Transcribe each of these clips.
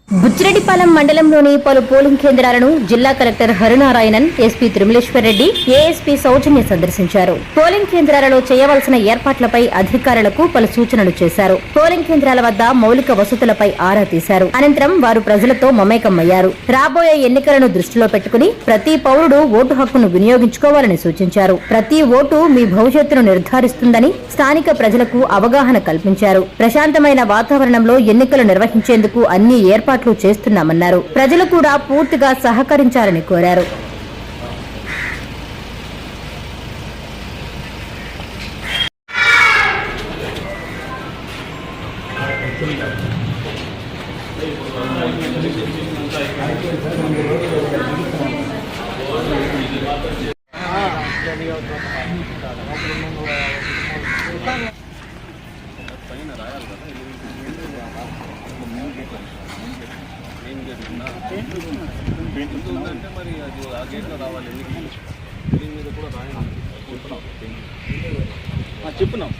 బుచ్చిరెడ్డిపాలెం మండలంలోని పలు పోలింగ్ కేంద్రాలను జిల్లా collector Harinarayanan, SP Tirumaleswara Reddy, ASP Soujanya సందర్శించారు. పోలింగ్ కేంద్రాలలో చేయవలసిన ఏర్పాట్లపై అధికారులకు పలు సూచనలు చేశారు. పోలింగ్ కేంద్రాల వద్ద మౌలిక వసతులపై ఆరా తీశారు. అనంతరం వారు ప్రజలతో మమేకమయ్యారు. రాబోయే ఎన్నికలను దృష్టిలో పెట్టుకుని ప్రతి పౌరుడు ఓటు హక్కును వినియోగించుకోవాలని సూచించారు. ప్రతి ఓటు మీ భవిష్యత్తును నిర్ధారిస్తుందని స్థానిక ప్రజలకు అవగాహన కల్పించారు. ప్రశాంతమైన వాతావరణంలో ఎన్నికలు నిర్వహించేందుకు అన్ని ఏర్పాట్లు చేస్తున్నామన్నారు. ప్రజలు కూడా పూర్తిగా సహకరించాలని కోరారు. అంటే మరి అది ఆ గేట్లో రావాలి. బిల్డింగ్ మీద కూడా రాయాలి. చెప్పున్నాం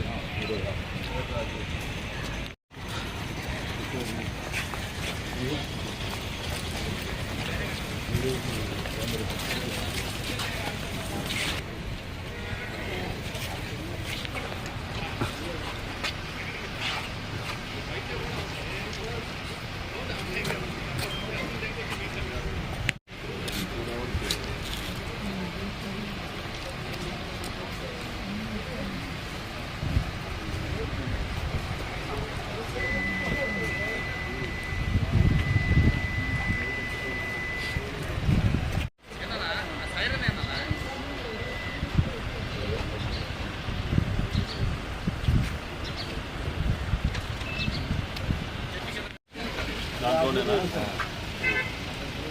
దాంట్లోనేనా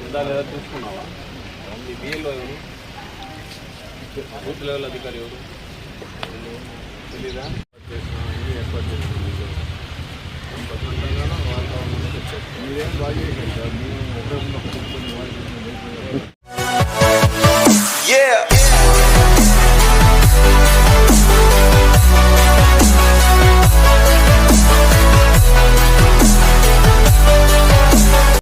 ఉందా లేదా చూసుకున్నావా? ఈ బిఏలో ఎవరు, బూత్ లెవెల్ అధికారి ఎవరు తెలీదా? అన్ని ఏర్పాటు చేస్తున్నాం. ప్రశాంతంగా వాతావరణంలో మీరేం బాగా చేయండి సార్. మేము ఎక్కడ ఉన్న